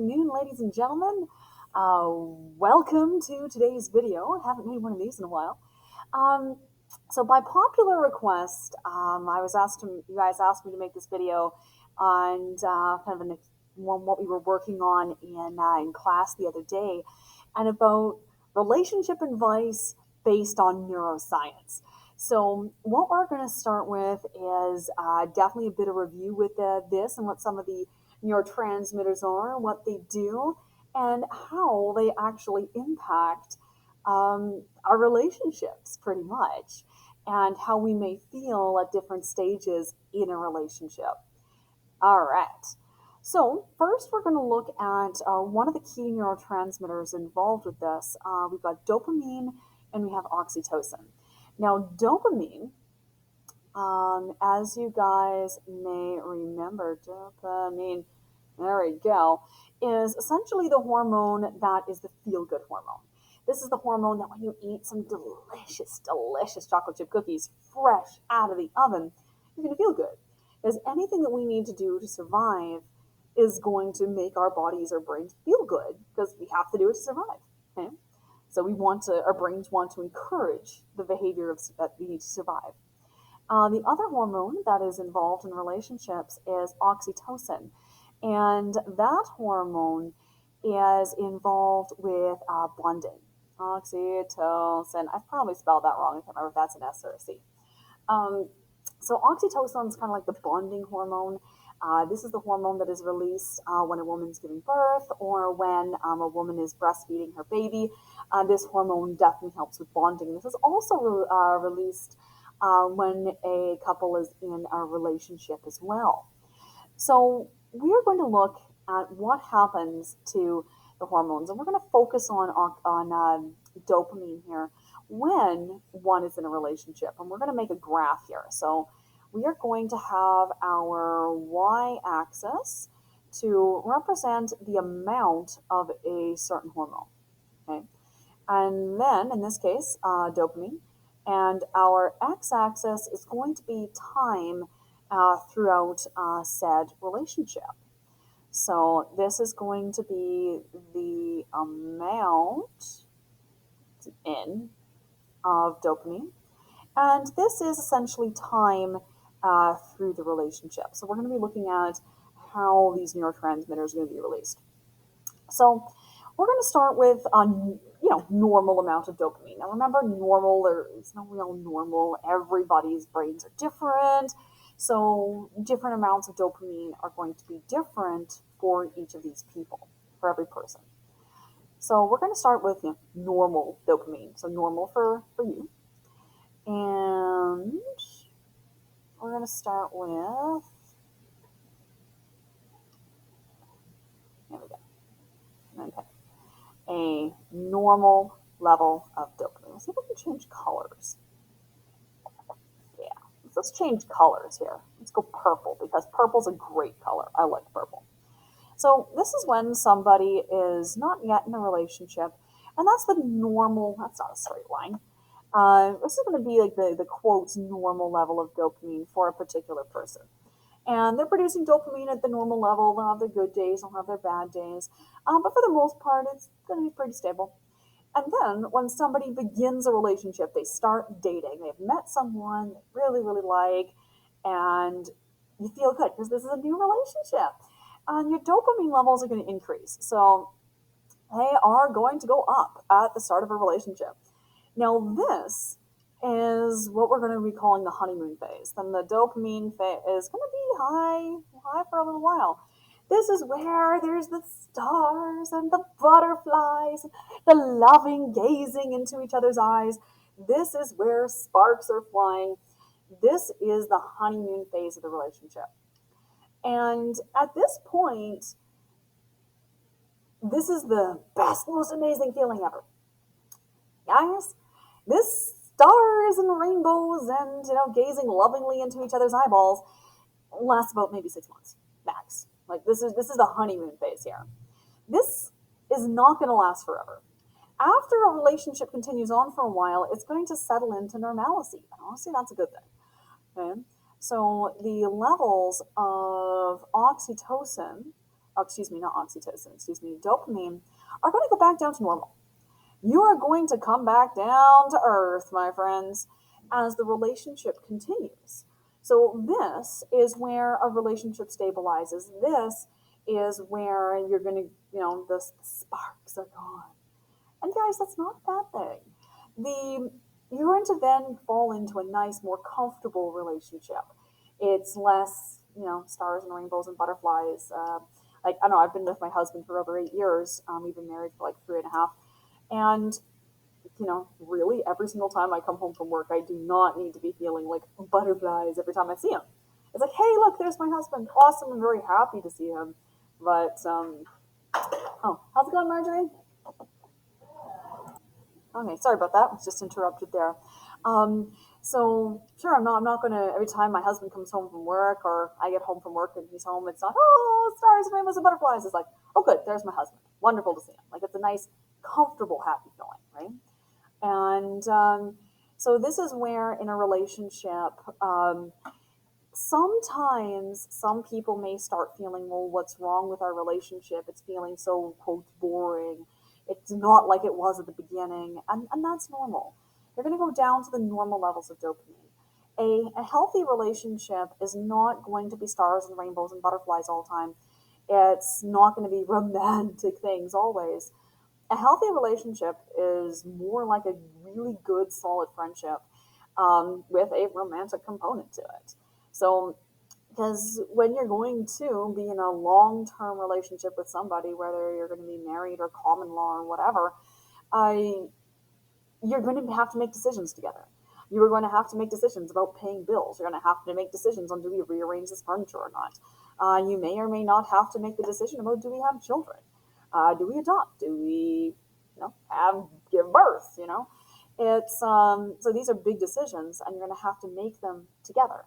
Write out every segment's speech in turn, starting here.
afternoon, ladies and gentlemen. Welcome to today's video. I haven't made one of these in a while. Um, so by popular request, you guys asked me to make this video on what we were working on in class the other day, and about relationship advice based on neuroscience. So what we're going to start with is definitely a bit of review with this and what some of the neurotransmitters are, what they do, and how they actually impact our relationships, pretty much, and how we may feel at different stages in a relationship. All right. So first, we're going to look at one of the key neurotransmitters involved with this. We've got dopamine and we have oxytocin. Now, dopamine, as you guys may remember, dopamine, there we go, is essentially the hormone that is the feel-good hormone. This is the hormone that when you eat some delicious, delicious chocolate chip cookies fresh out of the oven, you're going to feel good. Because anything that we need to do to survive is going to make our bodies or brains feel good, because we have to do it to survive. Okay? So our brains want to encourage the behavior that we need to survive. The other hormone that is involved in relationships is oxytocin. And that hormone is involved with bonding. Oxytocin. I've probably spelled that wrong. I can't remember if that's an S or a C. So oxytocin is kind of like the bonding hormone. This is the hormone that is released when a woman's giving birth or when a woman is breastfeeding her baby. This hormone definitely helps with bonding. This is also released when a couple is in a relationship as well. So we are going to look at what happens to the hormones, and we're going to focus on dopamine here when one is in a relationship, and we're going to make a graph here. So we are going to have our y-axis to represent the amount of a certain hormone, okay? And then, in this case, dopamine, and our x-axis is going to be time throughout said relationship. So this is going to be the amount in of dopamine, and this is essentially time through the relationship. So we're going to be looking at how these neurotransmitters are going to be released. So we're going to start with normal amount of dopamine. Now remember, normal, there is no real normal. Everybody's brains are different. So different amounts of dopamine are going to be different for each of these people, for every person. So we're going to start with normal dopamine. So normal for you. And we're going to start with, there we go. Okay. A normal level of dopamine. Let's see if we can change colors. Yeah, let's change colors here. Let's go purple, because purple's a great color. I like purple. So this is when somebody is not yet in a relationship, and that's the normal, that's not a straight line. This is going to be like the quotes normal level of dopamine for a particular person. And they're producing dopamine at the normal level. They'll have their good days, they'll have their bad days. But for the most part, it's going to be pretty stable. And then when somebody begins a relationship, they start dating. They've met someone they really, really like, and you feel good because this is a new relationship. And your dopamine levels are going to increase. So they are going to go up at the start of a relationship. Now this is what we're going to be calling the honeymoon phase. Then the dopamine phase is going to be high for a little while. This is where there's the stars and the butterflies, the loving gazing into each other's eyes. This is where sparks are flying. This is the honeymoon phase of the relationship. And at this point, this is the best, most amazing feeling ever. Guys, this stars and rainbows and, gazing lovingly into each other's eyeballs lasts about maybe 6 months, max. Like this is the honeymoon phase here. This is not going to last forever. After a relationship continues on for a while, it's going to settle into normalcy. And honestly, that's a good thing. Okay? So the levels of oxytocin excuse me, not oxytocin, excuse me, dopamine, are going to go back down to normal. You are going to come back down to earth, my friends, as the relationship continues. So, this is where a relationship stabilizes. This is where you're going to, the sparks are gone. And guys, that's not a bad thing. The You're going to then fall into a nice, more comfortable relationship. It's less, stars and rainbows and butterflies. Like I don't know, I've been with my husband for over 8 years. We've been married for like 3.5, and really every single time I come home from work, I do not need to be feeling like butterflies every time I see him. It's like, hey, look, there's my husband. Awesome. I'm very happy to see him. But oh, how's it going, Marjorie? Okay, sorry about that. I was just interrupted there. Um, so sure, I'm not gonna every time my husband comes home from work or I get home from work and he's home, it's not stars, rainbows, and butterflies. It's like, oh good, there's my husband. Wonderful to see him. Like it's a nice, comfortable, happy feeling, right? And so this is where in a relationship, sometimes some people may start feeling, well, what's wrong with our relationship? It's feeling so, quote, boring. It's not like it was at the beginning. And that's normal. You're going to go down to the normal levels of dopamine. A healthy relationship is not going to be stars and rainbows and butterflies all the time. It's not going to be romantic things always. A healthy relationship is more like a really good, solid friendship with a romantic component to it. So, because when you're going to be in a long term relationship with somebody, whether you're going to be married or common law or whatever, I you're going to have to make decisions together. You are going to have to make decisions about paying bills. You're going to have to make decisions on do we rearrange this furniture or not. You may or may not have to make the decision about do we have children, do we adopt, do we, have give birth. It's so these are big decisions, and you're going to have to make them together.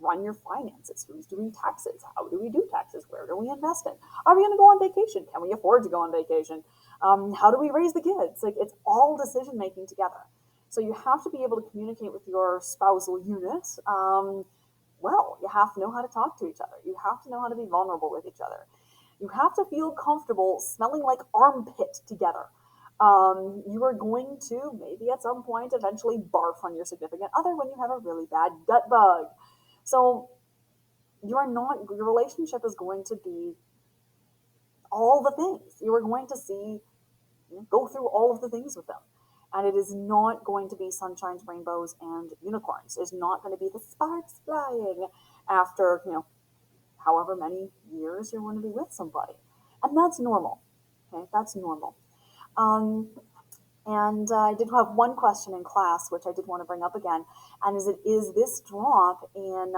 Run your finances. Who's doing taxes? How do we do taxes? Where do we invest in? Are we going to go on vacation? Can we afford to go on vacation? How do we raise the kids? Like it's all decision making together. So you have to be able to communicate with your spousal unit. Well, you have to know how to talk to each other. You have to know how to be vulnerable with each other. You have to feel comfortable smelling like armpit together. You are going to maybe at some point eventually barf on your significant other when you have a really bad gut bug. So your relationship is going to be all the things. You are going to see, go through all of the things with them. And it is not going to be sunshines, rainbows, and unicorns. It's not going to be the sparks flying after, however many years you're going to be with somebody. And that's normal. Okay, that's normal. Um, and I did have one question in class, which I did want to bring up again, and is this drop in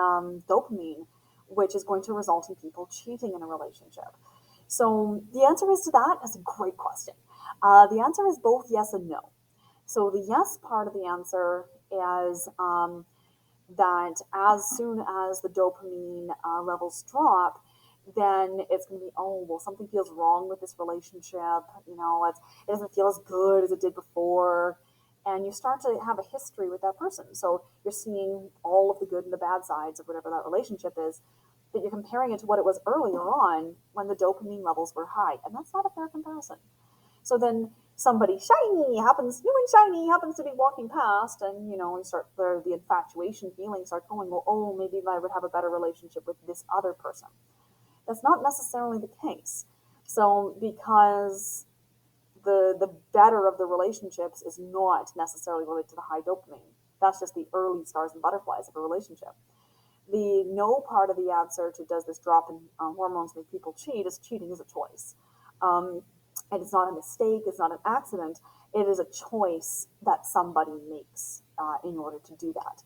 dopamine, which is going to result in people cheating in a relationship? So the answer is to that is a great question. The answer is both yes and no. So the yes part of the answer is that as soon as the dopamine levels drop, then it's going to be, oh, well, something feels wrong with this relationship. It doesn't feel as good as it did before. And you start to have a history with that person. So you're seeing all of the good and the bad sides of whatever that relationship is, but you're comparing it to what it was earlier on when the dopamine levels were high. And that's not a fair comparison. So then somebody new and shiny happens to be walking past, and and start the infatuation feelings start going. Well, oh, maybe I would have a better relationship with this other person. That's not necessarily the case. So because the better of the relationships is not necessarily related to the high dopamine. That's just the early stars and butterflies of a relationship. The no part of the answer to does this drop in hormones make people cheat is cheating is a choice. And it's not a mistake, it's not an accident, it is a choice that somebody makes in order to do that.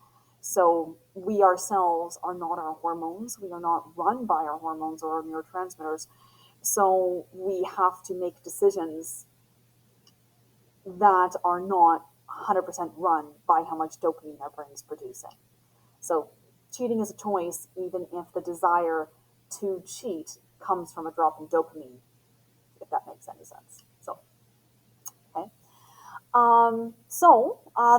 So we ourselves are not our hormones, we are not run by our hormones or our neurotransmitters. So we have to make decisions that are not 100% run by how much dopamine our brain is producing. So cheating is a choice, even if the desire to cheat comes from a drop in dopamine, if that makes any sense. So, okay.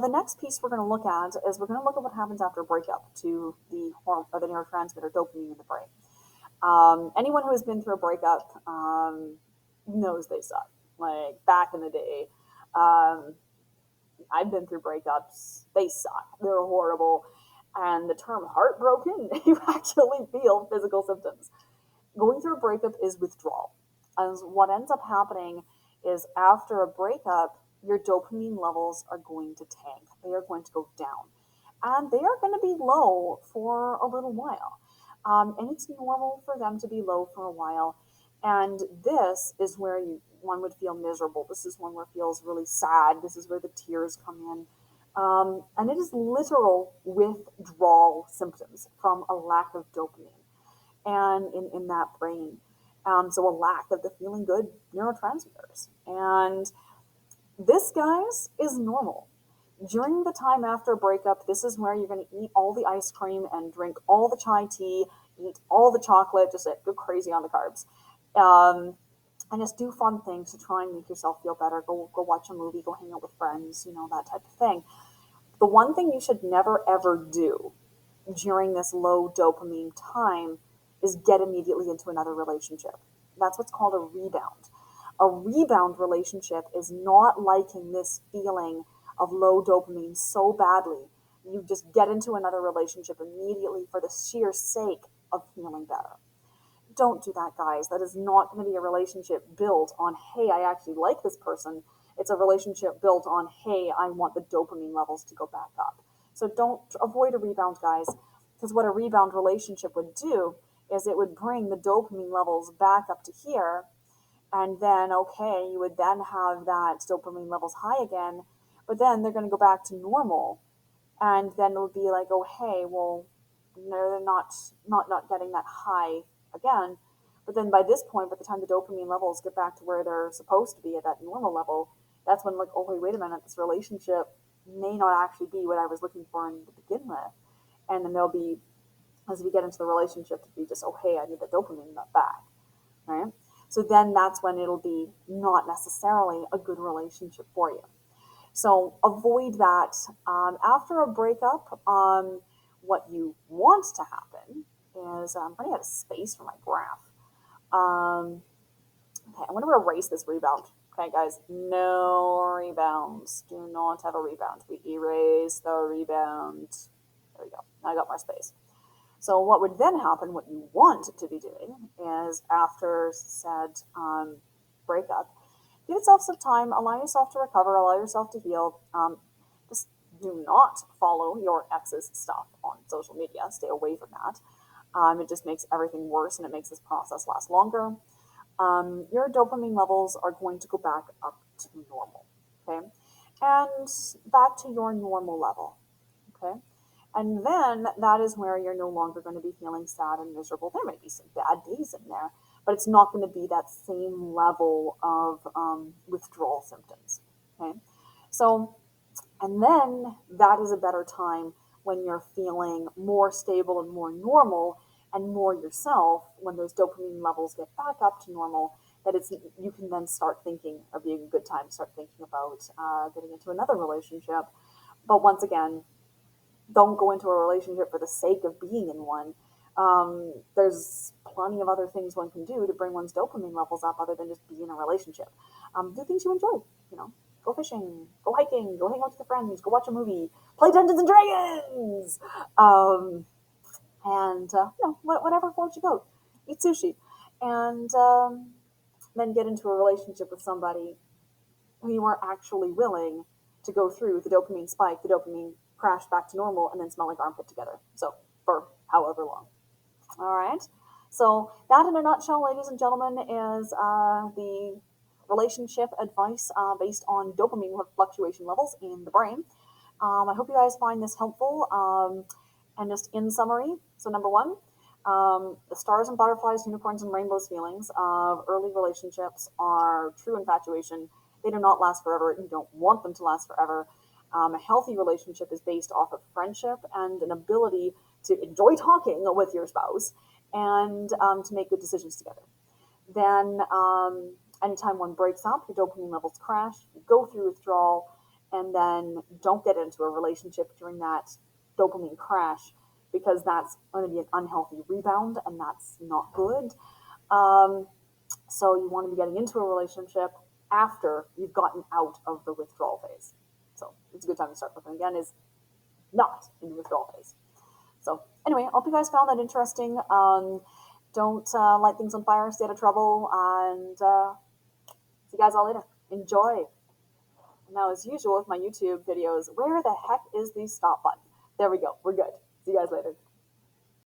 The next piece we're going to look at is we're going to look at what happens after a breakup to the neurotransmitter dopamine in the brain. Anyone who has been through a breakup knows they suck. Like back in the day, um, I've been through breakups. They suck. They're horrible. And the term heartbroken, you actually feel physical symptoms. Going through a breakup is withdrawal. And what ends up happening is after a breakup, your dopamine levels are going to tank. They are going to go down. And they are going to be low for a little while. And it's normal for them to be low for a while. And this is where one would feel miserable. This is one where it feels really sad. This is where the tears come in. And it is literal withdrawal symptoms from a lack of dopamine and in that brain. So a lack of the feeling good neurotransmitters. And this, guys, is normal. During the time after a breakup, this is where you're going to eat all the ice cream and drink all the chai tea, eat all the chocolate, just go crazy on the carbs. And just do fun things to try and make yourself feel better. Go watch a movie, go hang out with friends, that type of thing. The one thing you should never ever do during this low dopamine time is get immediately into another relationship. That's what's called a rebound. A rebound relationship is not liking this feeling of low dopamine so badly. You just get into another relationship immediately for the sheer sake of feeling better. Don't do that, guys. That is not going to be a relationship built on, hey, I actually like this person. It's a relationship built on, hey, I want the dopamine levels to go back up. So don't avoid a rebound, guys, because what a rebound relationship would do is it would bring the dopamine levels back up to here. And then, okay, you would then have that dopamine levels high again, but then they're going to go back to normal. And then it'll be like, oh, hey, well, they're not getting that high again. But then by this point, by the time the dopamine levels get back to where they're supposed to be at that normal level, that's when like, oh wait a minute, this relationship may not actually be what I was looking for to begin with. And then there'll be, as we get into the relationship, to be just, oh hey, I need the dopamine back, right? So then that's when it'll be not necessarily a good relationship for you. So avoid that. After a breakup, what you want to happen is I'm running out of space for my graph. Okay, I'm going to erase this rebound. Okay, guys, no rebounds. Do not have a rebound. We erase the rebound. There we go. Now I got more space. So what would then happen, what you want to be doing, is after said breakup, give yourself some time, allow yourself to recover, allow yourself to heal. Just do not follow your ex's stuff on social media. Stay away from that. It just makes everything worse and it makes this process last longer. Your dopamine levels are going to go back up to normal, okay? And back to your normal level, okay? And then that is where you're no longer going to be feeling sad and miserable. There might be some bad days in there, but it's not going to be that same level of withdrawal symptoms, okay? So, and then that is a better time when you're feeling more stable and more normal and more yourself. When those dopamine levels get back up to normal, that it's, you can then start thinking, or being a good time to start thinking about getting into another relationship. But once again, don't go into a relationship for the sake of being in one. There's plenty of other things one can do to bring one's dopamine levels up other than just be in a relationship. Do things you enjoy, go fishing, go hiking, go hang out with your friends, go watch a movie, play Dungeons and Dragons, and whatever floats your boat. Eat sushi, and then get into a relationship with somebody who you are actually willing to go through the dopamine spike, the dopamine crash back to normal, and then smell like armpit together. So for however long. All right. So that, in a nutshell, ladies and gentlemen, is the relationship advice based on dopamine fluctuation levels in the brain. I hope you guys find this helpful. And just in summary, so number one, the stars and butterflies, unicorns and rainbows feelings of early relationships are true infatuation. They do not last forever. You don't want them to last forever. A healthy relationship is based off of friendship and an ability to enjoy talking with your spouse and to make good decisions together. Then anytime one breaks up, your dopamine levels crash, you go through withdrawal, and then don't get into a relationship during that dopamine crash, because that's going to be an unhealthy rebound, and that's not good. Um, so you want to be getting into a relationship after you've gotten out of the withdrawal phase. So it's a good time to start looking again, is not in the withdrawal phase. So anyway, I hope you guys found that interesting. Don't light things on fire, stay out of trouble, and see you guys all later. Enjoy. Now, as usual with my YouTube videos, where the heck is the stop button? There we go. We're good. See you guys later.